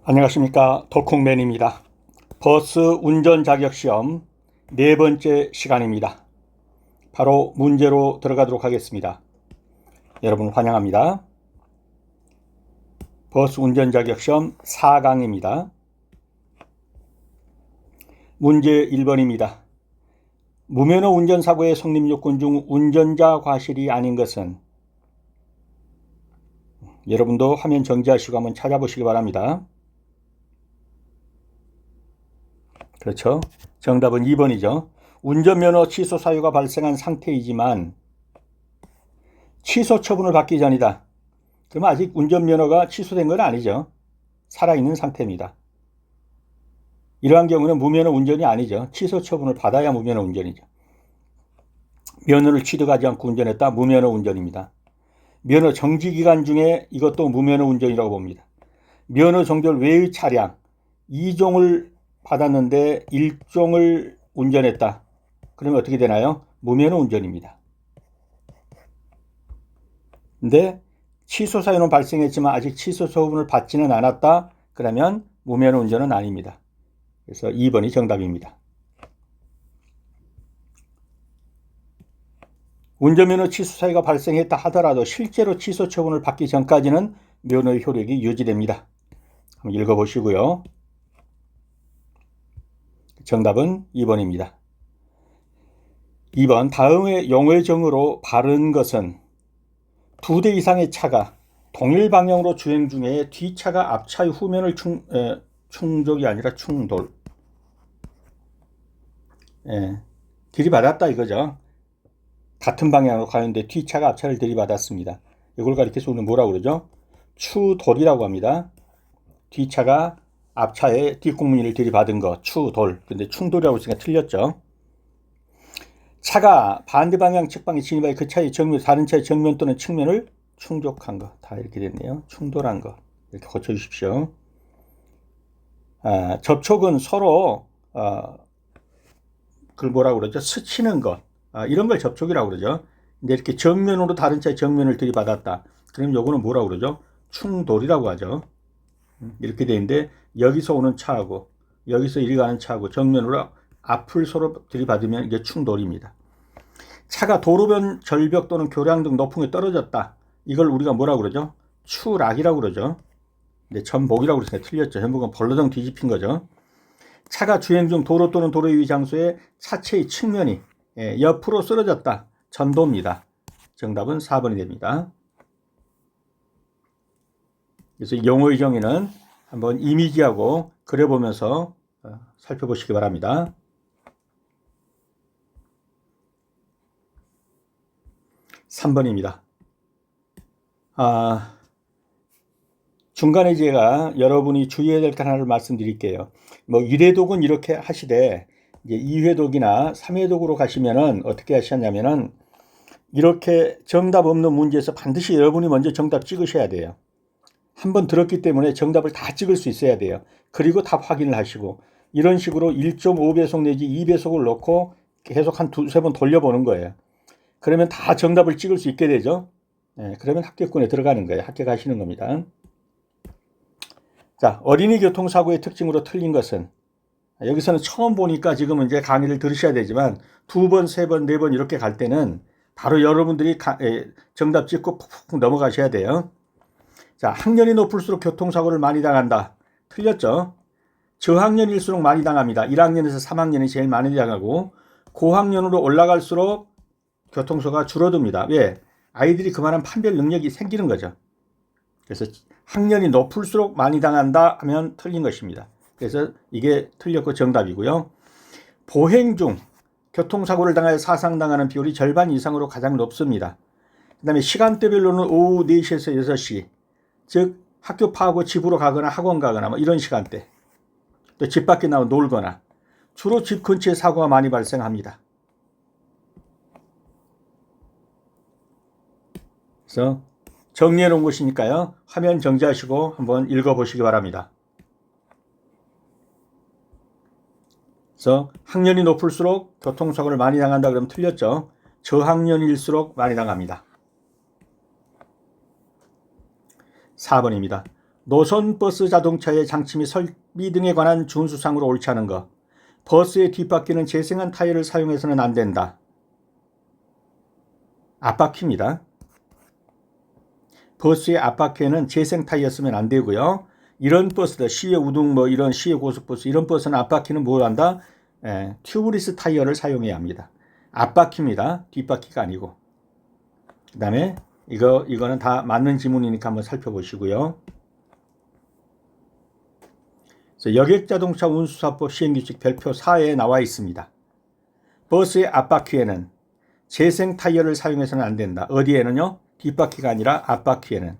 안녕하십니까, 덕콩맨입니다. 버스 운전 자격시험 네 번째 시간입니다. 바로 문제로 들어가도록 하겠습니다. 여러분 환영합니다. 버스 운전 자격시험 4강입니다. 문제 1번입니다. 무면허 운전사고의 성립 요건 중 운전자 과실이 아닌 것은? 여러분도 화면 정지하시고 한번 찾아보시기 바랍니다. 그렇죠. 정답은 2번이죠. 운전면허 취소 사유가 발생한 상태이지만 취소 처분을 받기 전이다. 그러면 아직 운전면허가 취소된 건 아니죠. 살아있는 상태입니다. 이러한 경우는 무면허 운전이 아니죠. 취소 처분을 받아야 무면허 운전이죠. 면허를 취득하지 않고 운전했다. 무면허 운전입니다. 면허 정지 기간 중에 이것도 무면허 운전이라고 봅니다. 면허 종결 외의 차량 2종을 받았는데 1종을 운전했다. 그러면 어떻게 되나요? 무면허 운전입니다. 근데 취소 사유는 발생했지만 아직 취소 처분을 받지는 않았다. 그러면 무면허 운전은 아닙니다. 그래서 2번이 정답입니다. 운전면허 취소 사유가 발생했다 하더라도 실제로 취소 처분을 받기 전까지는 면허의 효력이 유지됩니다. 한번 읽어보시고요. 정답은 2번입니다. 2번 다음의 용어정으로 바른 것은 2대 이상의 차가 동일 방향으로 주행 중에 뒷차가 앞차의 후면을 충족이 아니라 충돌. 들이받았다 이거죠. 같은 방향으로 가는데 뒷차가 앞차를 들이받았습니다. 이걸 가리켜서 우리는 뭐라고 그러죠? 추돌이라고 합니다. 뒷차가 앞차의 뒷공무니를 들이받은 거, 추돌. 근데 충돌이라고 했으니까 틀렸죠. 차가 반대 방향 측방에 진입하여 그 차의 정면, 다른 차의 정면 또는 측면을 충족한 거. 다 이렇게 됐네요. 충돌한 거. 이렇게 고쳐주십시오. 접촉은 서로, 그걸 뭐라고 그러죠? 스치는 것. 이런 걸 접촉이라고 그러죠. 근데 이렇게 정면으로 다른 차의 정면을 들이받았다. 그럼 요거는 뭐라고 그러죠? 충돌이라고 하죠. 이렇게 되는데 여기서 오는 차하고 여기서 이리 가는 차하고 정면으로 앞을 서로 들이받으면 이게 충돌입니다. 차가 도로변 절벽 또는 교량 등 높은 게 떨어졌다. 이걸 우리가 뭐라고 그러죠? 추락이라고 그러죠. 근데 전복이라고 그랬으니까 틀렸죠. 전복은 벌러덩 뒤집힌 거죠. 차가 주행 중 도로 또는 도로 위 장소에 차체의 측면이 옆으로 쓰러졌다. 전도입니다. 정답은 4번이 됩니다. 그래서 용어의 정의는 한번 이미지하고 그려보면서 살펴보시기 바랍니다. 3번입니다. 중간에 제가 여러분이 주의해야 될 것 하나를 말씀드릴게요. 뭐 1회독은 이렇게 하시되 이제 2회독이나 3회독으로 가시면은 어떻게 하셨냐면은 이렇게 정답 없는 문제에서 반드시 여러분이 먼저 정답 찍으셔야 돼요. 한번 들었기 때문에 정답을 다 찍을 수 있어야 돼요. 그리고 답 확인을 하시고 이런 식으로 1.5배속 내지 2배속을 넣고 계속 한 두세 번 돌려보는 거예요. 그러면 다 정답을 찍을 수 있게 되죠. 그러면 합격권에 들어가는 거예요. 합격하시는 겁니다. 자, 어린이 교통사고의 특징으로 틀린 것은, 여기서는 처음 보니까 지금 이제 강의를 들으셔야 되지만 두 번, 세 번, 네 번 이렇게 갈 때는 바로 여러분들이 정답 찍고 푹푹 넘어가셔야 돼요. 자, 학년이 높을수록 교통사고를 많이 당한다. 틀렸죠? 저학년일수록 많이 당합니다. 1학년에서 3학년이 제일 많이 당하고 고학년으로 올라갈수록 교통사고가 줄어듭니다. 왜? 아이들이 그만한 판별 능력이 생기는 거죠. 그래서 학년이 높을수록 많이 당한다 하면 틀린 것입니다. 그래서 이게 틀렸고 정답이고요. 보행 중 교통사고를 당하여 사상당하는 비율이 절반 이상으로 가장 높습니다. 그 다음에 시간대별로는 오후 4시에서 6시, 즉 학교 파하고 집으로 가거나 학원 가거나 뭐 이런 시간대, 또 집 밖에 나와 놀거나 주로 집 근처에 사고가 많이 발생합니다. 그래서 정리해 놓은 것이니까요. 화면 정지하시고 한번 읽어보시기 바랍니다. 그래서 학년이 높을수록 교통사고를 많이 당한다 그러면 틀렸죠. 저학년일수록 많이 당합니다. 4번입니다. 노선 버스 자동차의 장치 및 설비 등에 관한 준수사항으로 옳지 않은 것. 버스의 뒷바퀴는 재생한 타이어를 사용해서는 안 된다. 앞바퀴입니다. 버스의 앞바퀴에는 재생 타이어 쓰면 안 되고요. 이런 버스들, 시외 우등 이런 시외 고속버스 이런 버스는 앞바퀴는 뭘 한다? 튜브리스 타이어를 사용해야 합니다. 앞바퀴입니다. 뒷바퀴가 아니고. 그 다음에 이거는 다 맞는 지문이니까 한번 살펴보시고요. 여객자동차 운수사법 시행규칙 별표 4에 나와 있습니다. 버스의 앞바퀴에는 재생 타이어를 사용해서는 안 된다. 어디에는요? 뒷바퀴가 아니라 앞바퀴에는.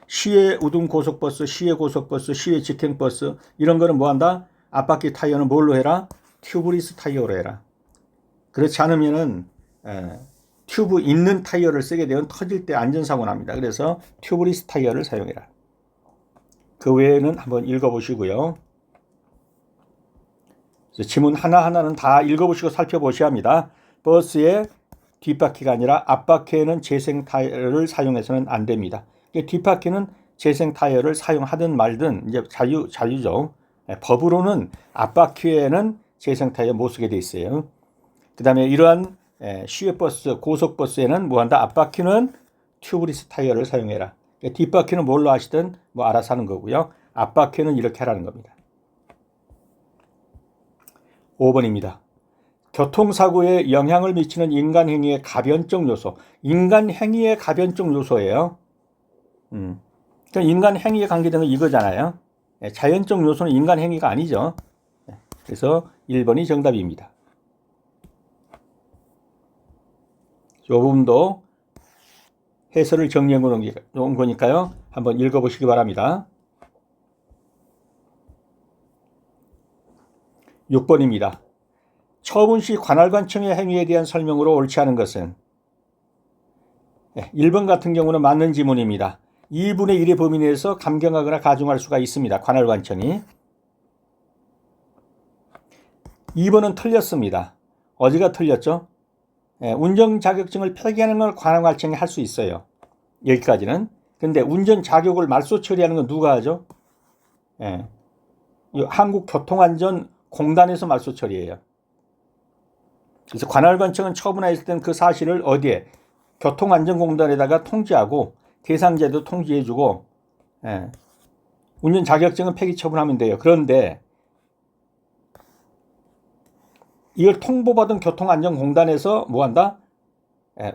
시외 우등 고속버스, 시외 고속버스, 시외 직행버스 이런 거는 뭐 한다? 앞바퀴 타이어는 뭘로 해라? 튜브리스 타이어로 해라. 그렇지 않으면은 튜브 있는 타이어를 쓰게 되면 터질 때 안전사고 납니다. 그래서 튜브리스 타이어를 사용해라. 그 외에는 한번 읽어보시고요. 지문 하나하나는 다 읽어보시고 살펴보셔야 합니다. 버스의 뒷바퀴가 아니라 앞바퀴에는 재생 타이어를 사용해서는 안 됩니다. 뒷바퀴는 재생 타이어를 사용하든 말든 이제 자유죠. 법으로는 앞바퀴에는 재생 타이어 못 쓰게 돼 있어요. 그 다음에 이러한 시외버스, 고속버스에는 뭐 한다? 앞바퀴는 튜브리스 타이어를 사용해라. 뒷바퀴는 뭘로 하시든 뭐 알아서 하는 거고요. 앞바퀴는 이렇게 하라는 겁니다. 5번입니다. 교통사고에 영향을 미치는 인간 행위의 가변적 요소. 인간 행위의 가변적 요소예요. 그러니까 인간 행위에 관계되는 건 이거잖아요. 자연적 요소는 인간 행위가 아니죠. 그래서 1번이 정답입니다. 이 부분도 해설을 정리해 놓은 거니까요. 한번 읽어보시기 바랍니다. 6번입니다. 처분 시 관할관청의 행위에 대한 설명으로 옳지 않은 것은 1번 같은 경우는 맞는 지문입니다. 2분의 1의 범위 내에서 감경하거나 가중할 수가 있습니다. 관할관청이. 2번은 틀렸습니다. 어디가 틀렸죠? 운전 자격증을 폐기하는 걸 관할관청이 할 수 있어요. 여기까지는. 근데 운전 자격을 말소 처리하는 건 누가 하죠? 한국교통안전공단에서 말소 처리해요. 그래서 관할관청은 처분했을 때는 그 사실을 어디에? 교통안전공단에다가 통지하고 대상자도 통지해주고 운전 자격증은 폐기 처분하면 돼요. 그런데 이걸 통보받은 교통안전공단에서 뭐한다?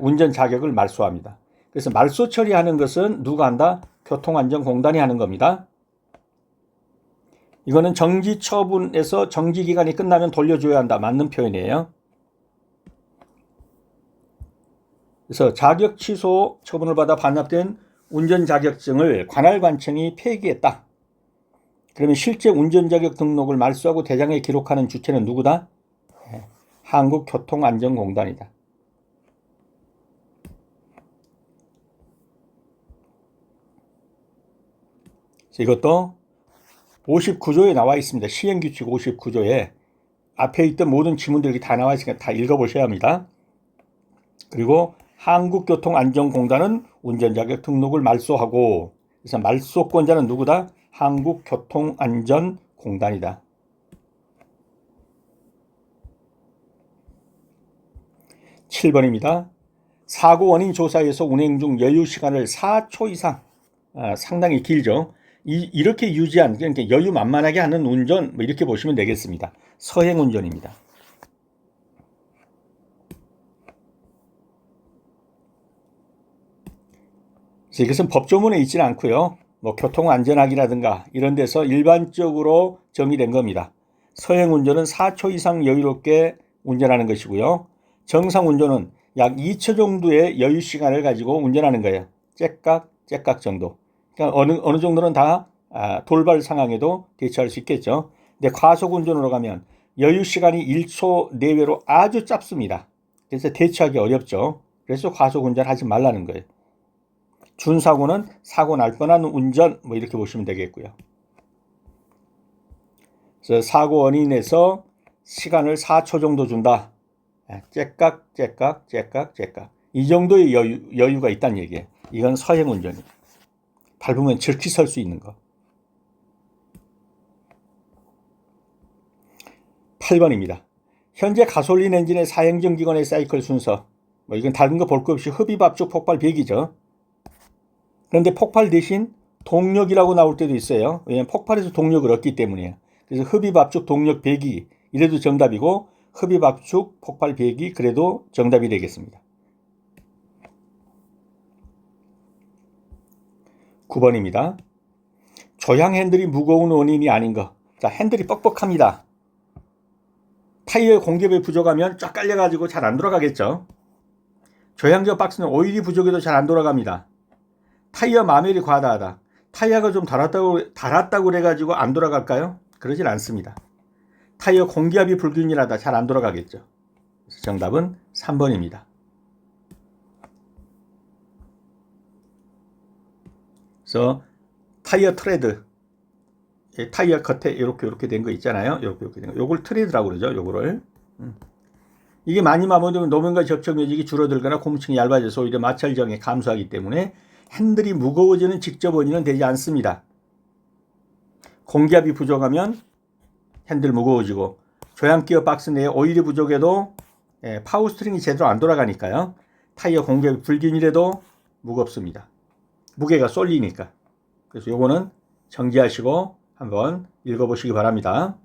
운전 자격을 말소합니다. 그래서 말소 처리하는 것은 누가 한다? 교통안전공단이 하는 겁니다. 이거는 정지 처분에서 정지 기간이 끝나면 돌려줘야 한다. 맞는 표현이에요. 그래서 자격 취소 처분을 받아 반납된 운전 자격증을 관할관청이 폐기했다. 그러면 실제 운전 자격 등록을 말소하고 대장에 기록하는 주체는 누구다? 한국교통안전공단이다. 이것도 59조에 나와 있습니다. 시행규칙 59조에 앞에 있던 모든 지문들이 다 나와 있으니까 다 읽어보셔야 합니다. 그리고 한국교통안전공단은 운전자격 등록을 말소하고, 그래서 말소권자는 누구다? 한국교통안전공단이다. 7번입니다. 사고 원인 조사에서 운행 중 여유 시간을 4초 이상, 상당히 길죠. 이렇게 유지한, 그러니까 여유 만만하게 하는 운전, 뭐 이렇게 보시면 되겠습니다. 서행 운전입니다. 그래서 이것은 법조문에 있지는 않고요. 뭐 교통안전학이라든가 이런 데서 일반적으로 정의된 겁니다. 서행 운전은 4초 이상 여유롭게 운전하는 것이고요. 정상 운전은 약 2초 정도의 여유 시간을 가지고 운전하는 거예요. 째깍 정도. 그러니까 어느 정도는 다 돌발 상황에도 대처할 수 있겠죠. 근데 과속 운전으로 가면 여유 시간이 1초 내외로 아주 짧습니다. 그래서 대처하기 어렵죠. 그래서 과속 운전하지 말라는 거예요. 준사고는 사고 날 뻔한 운전, 뭐 이렇게 보시면 되겠고요. 그래서 사고 원인에서 시간을 4초 정도 준다. 째깍. 이 정도의 여유가 있다는 얘기예요. 이건 서행 운전이에요. 밟으면 질키 설 수 있는 거. 8번입니다. 현재 가솔린 엔진의 사행정 기관의 사이클 순서, 이건 다른 거 볼 것 없이 흡입압축 폭발 배기죠. 그런데 폭발 대신 동력이라고 나올 때도 있어요. 왜냐하면 폭발해서 동력을 얻기 때문이에요. 그래서 흡입압축 동력 배기 이래도 정답이고, 흡입압축 폭발 배기 그래도 정답이 되겠습니다. 9번입니다. 조향 핸들이 무거운 원인이 아닌 거. 자, 핸들이 뻑뻑합니다. 타이어 공기압이 부족하면 쫙 깔려가지고 잘 안 돌아가겠죠. 조향저 박스는 오일이 부족해도 잘 안 돌아갑니다. 타이어 마멸이 과다하다. 타이어가 좀 닳았다고 그래가지고 안 돌아갈까요? 그러진 않습니다. 타이어 공기압이 불균일하다. 잘 안 돌아가겠죠. 그래서 정답은 3번입니다. 그래서 타이어 트레드, 타이어 겉에 이렇게 된 거 있잖아요. 이렇게 된 거. 요걸 트레드라고 그러죠. 요거를. 이게 많이 마모되면 노면과 접촉 면적이 줄어들거나 고무층이 얇아져서 오히려 마찰 저항이 감소하기 때문에 핸들이 무거워지는 직접 원인은 되지 않습니다. 공기압이 부족하면 핸들 무거워지고, 조향기어 박스 내에 오일이 부족해도 파워 스트링이 제대로 안 돌아가니까요. 타이어 공기압이 불균일해도 무겁습니다. 무게가 쏠리니까. 그래서 요거는 정지하시고 한번 읽어보시기 바랍니다.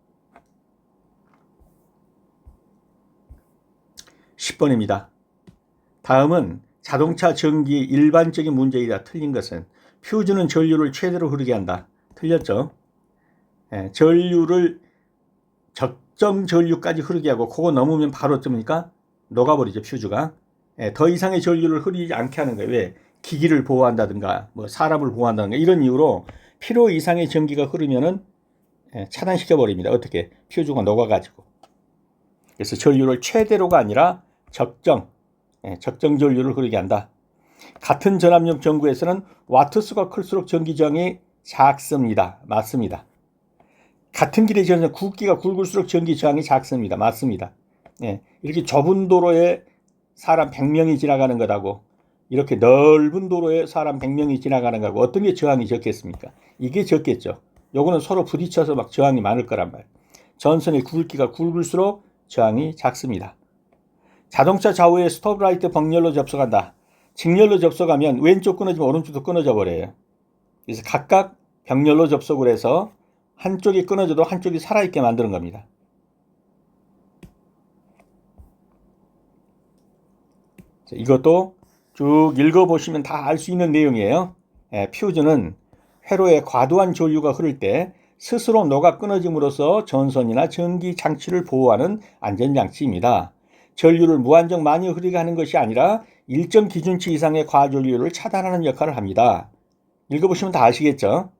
10번입니다. 다음은 자동차 전기의 일반적인 문제이다. 틀린 것은 퓨즈는 전류를 최대로 흐르게 한다. 틀렸죠. 전류를 적정 전류까지 흐르게 하고, 그거 넘으면 바로 어떻습니까? 녹아버리죠. 퓨즈가. 더 이상의 전류를 흐르지 않게 하는 거예요. 왜? 기기를 보호한다든가 사람을 보호한다든가 이런 이유로 필요 이상의 전기가 흐르면은 차단시켜 버립니다. 어떻게? 퓨즈가 녹아가지고. 그래서 전류를 최대로가 아니라 적정 전류를 흐르게 한다. 같은 전압력 전구에서는 와트수가 클수록 전기 저항이 작습니다. 맞습니다. 같은 길의 전선 굵기가 굵을수록 전기 저항이 작습니다. 맞습니다. 이렇게 좁은 도로에 사람 100명이 지나가는 것하고 이렇게 넓은 도로에 사람 100명이 지나가는 거하고 어떤 게 저항이 적겠습니까? 이게 적겠죠. 요거는 서로 부딪혀서 막 저항이 많을 거란 말이에요. 전선의 굵기가 굵을수록 저항이 작습니다. 자동차 좌우에 스톱라이트 벙열로 접속한다. 직렬로 접속하면 왼쪽 끊어지면 오른쪽도 끊어져 버려요. 그래서 각각 병렬로 접속을 해서 한쪽이 끊어져도 한쪽이 살아있게 만드는 겁니다. 이것도 쭉 읽어보시면 다 알 수 있는 내용이에요. 퓨즈는 회로에 과도한 전류가 흐를 때 스스로 녹아 끊어짐으로써 전선이나 전기 장치를 보호하는 안전장치입니다. 전류를 무한정 많이 흐르게 하는 것이 아니라 일정 기준치 이상의 과전류를 차단하는 역할을 합니다. 읽어보시면 다 아시겠죠?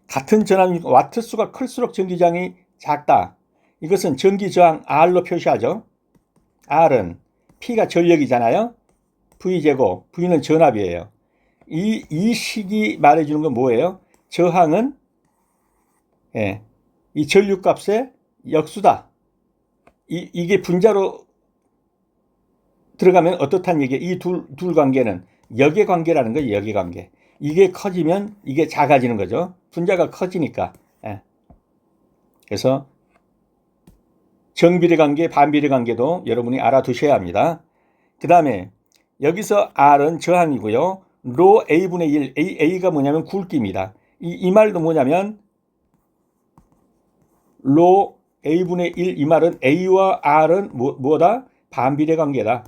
같은 전압 와트수가 클수록 전기저항이 작다. 이것은 전기저항 R로 표시하죠. R은 P가 전력이잖아요. V제곱, V는 전압이에요. 이 식이 말해주는 건 뭐예요? 저항은 이 전류값의 역수다. 이게 분자로 들어가면 어떻다는 얘기예요? 이 둘 관계는 역의 관계라는 거예요. 역의 관계. 이게 커지면 이게 작아지는 거죠. 분자가 커지니까. 그래서 정비례 관계, 반비례 관계도 여러분이 알아두셔야 합니다. 그 다음에 여기서 R은 저항이고요. 로 A분의 1, A가 뭐냐면 굵기입니다. 이 말도 뭐냐면 로 A분의 1, 이 말은 A와 R은 뭐다? 반비례 관계다.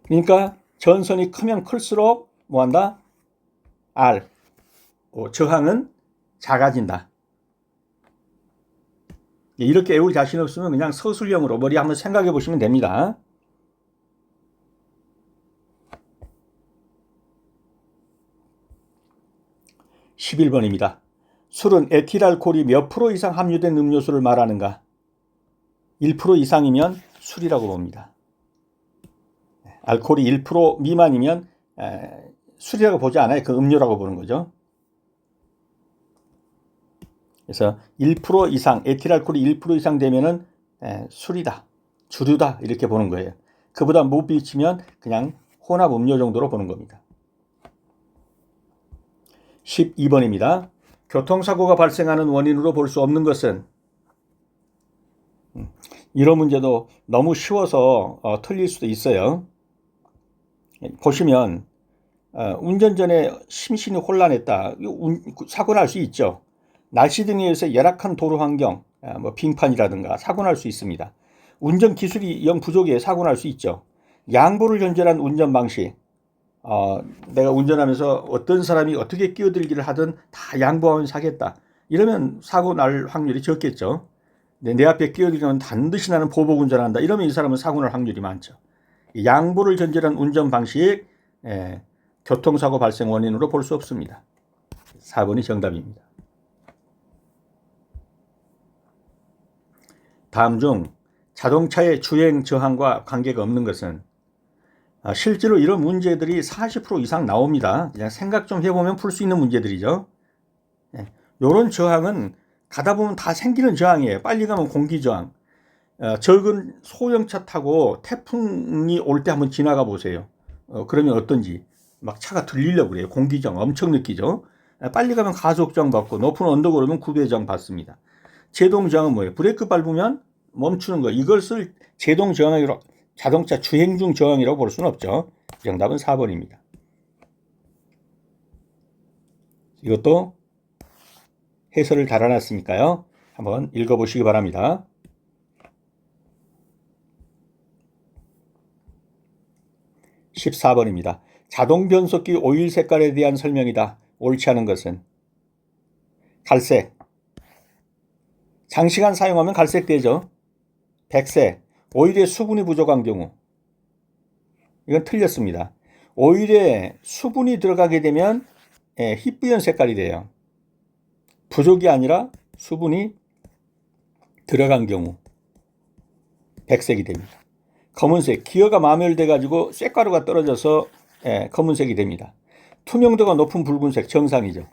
그러니까 전선이 크면 클수록 뭐한다? R, 저항은 작아진다. 이렇게 외울 자신 없으면 그냥 서술형으로 머리 한번 생각해 보시면 됩니다. (11번입니다) 술은 에틸알코올이 몇 프로 이상 함유된 음료수를 말하는가? 1% 이상이면 술이라고 봅니다. 알코올이 1% 미만이면 술이라고 보지 않아요. 그 음료라고 보는 거죠. 그래서 1% 이상, 에틸알코올이 1% 이상 되면은 술이다, 주류다 이렇게 보는 거예요. 그보다 못 미치면 그냥 혼합 음료 정도로 보는 겁니다. 12번입니다. 교통사고가 발생하는 원인으로 볼 수 없는 것은, 이런 문제도 너무 쉬워서 틀릴 수도 있어요. 보시면 운전 전에 심신이 혼란했다. 사고 날 수 있죠. 날씨 등에 의해서 열악한 도로 환경, 빙판이라든가 사고 날 수 있습니다. 운전 기술이 영 부족해 사고 날 수 있죠. 양보를 전제한 운전 방식. 내가 운전하면서 어떤 사람이 어떻게 끼어들기를 하든 다 양보하면서 하겠다. 이러면 사고 날 확률이 적겠죠. 내 앞에 끼어들면 반드시 나는 보복 운전한다. 이러면 이 사람은 사고 날 확률이 많죠. 양보를 전제한 운전 방식, 교통사고 발생 원인으로 볼 수 없습니다. 4번이 정답입니다. 다음 중 자동차의 주행 저항과 관계가 없는 것은, 실제로 이런 문제들이 40% 이상 나옵니다. 그냥 생각 좀 해보면 풀 수 있는 문제들이죠. 이런 저항은 가다 보면 다 생기는 저항이에요. 빨리 가면 공기저항. 적은 소형차 타고 태풍이 올 때 한번 지나가 보세요. 그러면 어떤지. 막 차가 들리려고 그래요. 공기저항 엄청 느끼죠. 빨리 가면 가속저항 받고 높은 언덕 오르면 구배저항 받습니다. 제동저항은 뭐예요? 브레이크 밟으면 멈추는 거. 이것을 제동저항이라고, 자동차 주행 중 저항이라고 볼 수는 없죠. 정답은 4번입니다. 이것도 해설을 달아놨으니까요. 한번 읽어보시기 바랍니다. 14번입니다. 자동 변속기 오일 색깔에 대한 설명이다. 옳지 않은 것은, 갈색. 장시간 사용하면 갈색 되죠. 백색. 오일에 수분이 부족한 경우. 이건 틀렸습니다. 오일에 수분이 들어가게 되면 희뿌연 색깔이 돼요. 부족이 아니라 수분이 들어간 경우 백색이 됩니다. 검은색. 기어가 마멸돼 가지고 쇳가루가 떨어져서 검은색이 됩니다. 투명도가 높은 붉은색 정상이죠.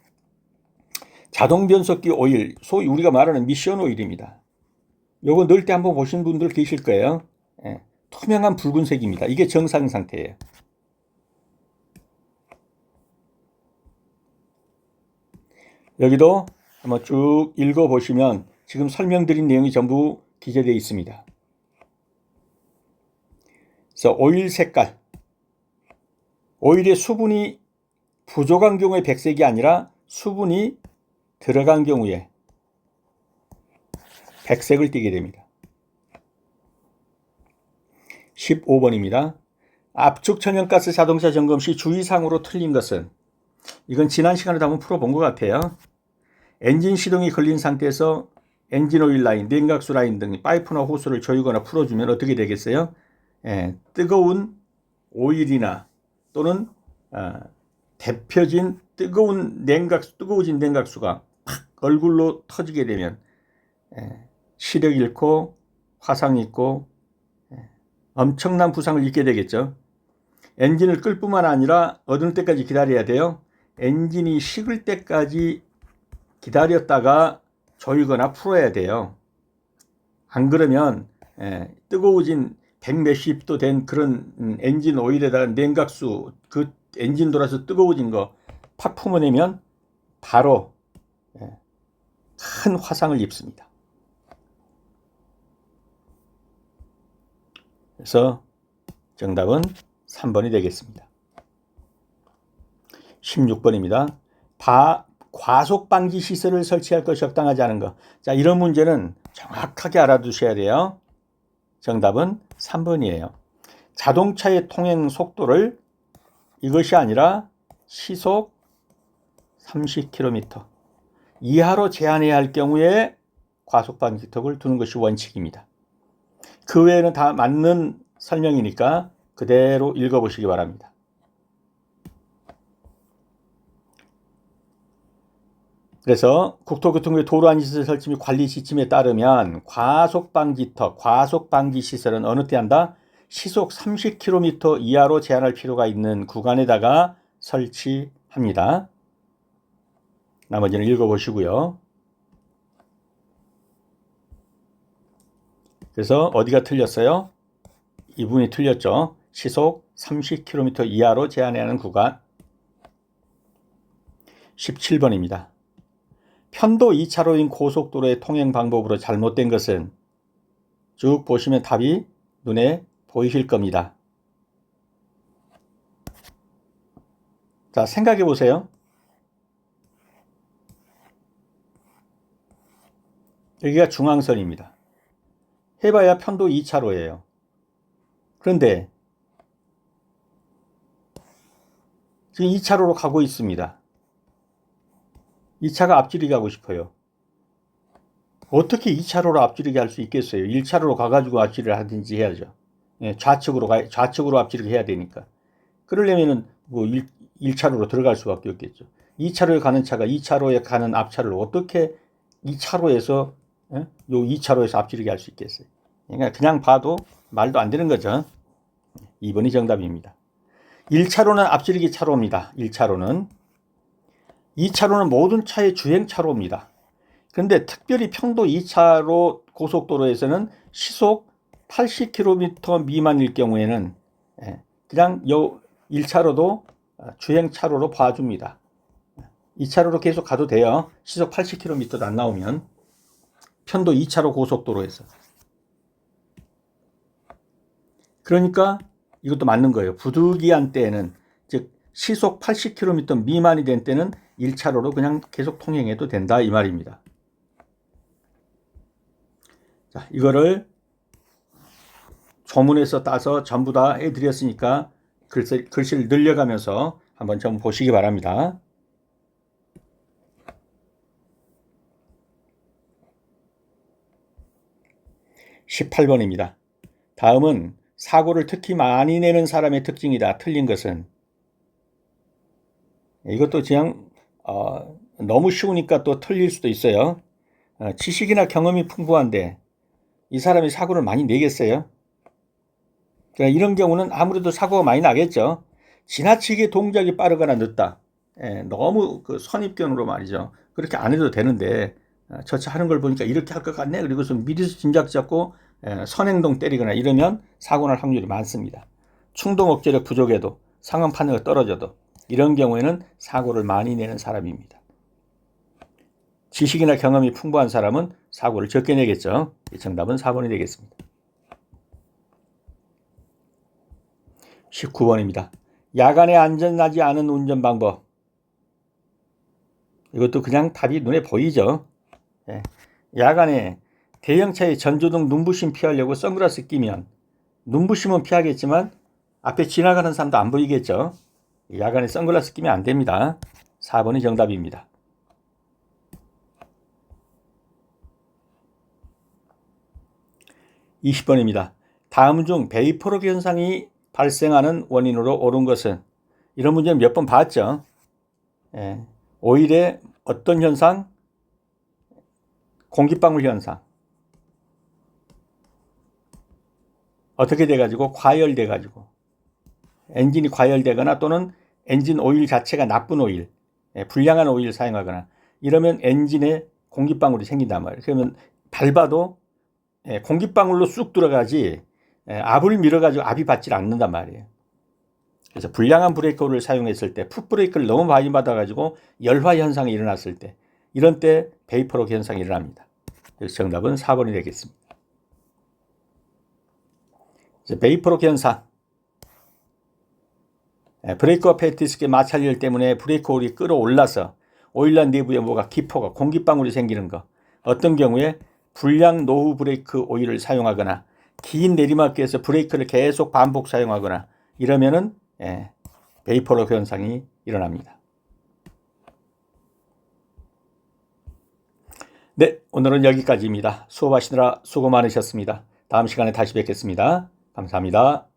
자동 변속기 오일, 소위 우리가 말하는 미션 오일입니다. 요거 넣을 때 한번 보신 분들 계실 거예요. 투명한 붉은색입니다. 이게 정상 상태예요. 여기도 한번 쭉 읽어보시면 지금 설명드린 내용이 전부 기재되어 있습니다. 그래서 오일 색깔, 오일에 수분이 부족한 경우에 백색이 아니라 수분이 들어간 경우에 백색을 띠게 됩니다. 15번입니다. 압축 천연가스 자동차 점검 시 주의사항으로 틀린 것은, 이건 지난 시간에도 한번 풀어본 것 같아요. 엔진 시동이 걸린 상태에서 엔진 오일 라인, 냉각수 라인 등 파이프나 호스를 조이거나 풀어주면 어떻게 되겠어요? 뜨거운 오일이나 또는 데펴진 뜨거워진 냉각수가 팍 얼굴로 터지게 되면 시력 잃고 화상 입고 엄청난 부상을 입게 되겠죠. 엔진을 끌 뿐만 아니라 얻을 때까지 기다려야 돼요. 엔진이 식을 때까지 기다렸다가 조이거나 풀어야 돼요. 안 그러면 뜨거워진 100몇십 도 된 그런 엔진 오일에다가 냉각수, 그 엔진 돌아서 뜨거워진 거 팍 품어내면 바로 큰 화상을 입습니다. 그래서 정답은 3번이 되겠습니다. 16번입니다. 과속 방지 시설을 설치할 것 적당하지 않은 것. 자, 이런 문제는 정확하게 알아두셔야 돼요. 정답은 3번이에요. 자동차의 통행 속도를 이것이 아니라 시속 30km 이하로 제한해야 할 경우에 과속 방지턱을 두는 것이 원칙입니다. 그 외에는 다 맞는 설명이니까 그대로 읽어보시기 바랍니다. 그래서 국토교통부의 도로안전시설 설치 및 관리 지침에 따르면 과속방지턱, 과속방지시설은 어느 때 한다? 시속 30km 이하로 제한할 필요가 있는 구간에다가 설치합니다. 나머지는 읽어보시고요. 그래서 어디가 틀렸어요? 이 부분이 틀렸죠. 시속 30km 이하로 제한해야 하는 구간. 17번입니다. 편도 2차로인 고속도로의 통행 방법으로 잘못된 것은 쭉 보시면 답이 눈에 보이실 겁니다. 자, 생각해 보세요. 여기가 중앙선입니다. 해봐야 편도 2차로예요. 그런데 지금 2차로로 가고 있습니다. 2차가 앞지르게 하고 싶어요. 어떻게 2차로로 앞지르게 할 수 있겠어요? 1차로로 가가지고 앞지르를 하든지 해야죠. 예, 좌측으로 앞지르게 해야 되니까. 그러려면은 뭐 1차로로 들어갈 수밖에 없겠죠. 2차로에 가는 차가 2차로에 가는 앞차를 어떻게 2차로에서 예? 요 2차로에서 앞지르게 할 수 있겠어요? 그러니까 그냥 봐도 말도 안 되는 거죠. 2번이 정답입니다. 1차로는 앞지르기 차로입니다. 1차로는. 2차로는 모든 차의 주행 차로입니다. 그런데 특별히 평도 2차로 고속도로에서는 시속 80km 미만일 경우에는 그냥 요 1차로도 주행 차로로 봐줍니다. 2차로로 계속 가도 돼요. 시속 80km도 안 나오면. 편도 2차로 고속도로에서. 그러니까 이것도 맞는 거예요. 부득이한 때에는, 즉 시속 80km 미만이 된 때는 1차로로 그냥 계속 통행해도 된다 이 말입니다. 자, 이거를 조문에서 따서 전부 다 해드렸으니까 글씨를 늘려가면서 한번 좀 보시기 바랍니다. 18번입니다. 다음은 사고를 특히 많이 내는 사람의 특징이다. 틀린 것은. 이것도 그냥 너무 쉬우니까 또 틀릴 수도 있어요. 지식이나 경험이 풍부한데 이 사람이 사고를 많이 내겠어요? 그러니까 이런 경우는 아무래도 사고가 많이 나겠죠. 지나치게 동작이 빠르거나 늦다. 너무 그 선입견으로 말이죠. 그렇게 안 해도 되는데 저 차 하는 걸 보니까 이렇게 할 것 같네. 그리고서 미리서 짐작 잡고 선행동 때리거나 이러면 사고 날 확률이 많습니다. 충동 억제력 부족에도 상황 판단이 떨어져도 이런 경우에는 사고를 많이 내는 사람입니다. 지식이나 경험이 풍부한 사람은 사고를 적게 내겠죠. 정답은 4번이 되겠습니다. 19번입니다. 야간에 안전하지 않은 운전 방법. 이것도 그냥 답이 눈에 보이죠. 야간에 대형차의 전조등 눈부심 피하려고 선글라스 끼면 눈부심은 피하겠지만 앞에 지나가는 사람도 안 보이겠죠. 야간에 선글라스 끼면 안 됩니다. 4번이 정답입니다. 20번입니다. 다음 중 베이퍼록 현상이 발생하는 원인으로 옳은 것은? 이런 문제는 몇 번 봤죠. 오일의 어떤 현상? 공기방울 현상. 어떻게 돼가지고? 과열돼가지고. 엔진이 과열되거나 또는 엔진 오일 자체가 나쁜 오일, 불량한 오일을 사용하거나 이러면 엔진에 공기방울이 생긴단 말이에요. 그러면 밟아도 공기방울로 쑥 들어가지 압을 밀어가지고 압이 받질 않는단 말이에요. 그래서 불량한 브레이크 오일을 사용했을 때 풋브레이크를 너무 많이 받아가지고 열화 현상이 일어났을 때 이런 때 베이퍼록 현상이 일어납니다. 그래서 정답은 4번이 되겠습니다. 베이퍼록 현상. 브레이크와 패티스크의 마찰열 때문에 브레이크 오일이 끌어올라서 오일란 내부에 뭐가 기포가 공기방울이 생기는 거. 어떤 경우에 불량 노후 브레이크 오일을 사용하거나 긴 내리막길에서 브레이크를 계속 반복 사용하거나 이러면은 베이퍼록 현상이 일어납니다. 네, 오늘은 여기까지입니다. 수업하시느라 수고 많으셨습니다. 다음 시간에 다시 뵙겠습니다. 감사합니다.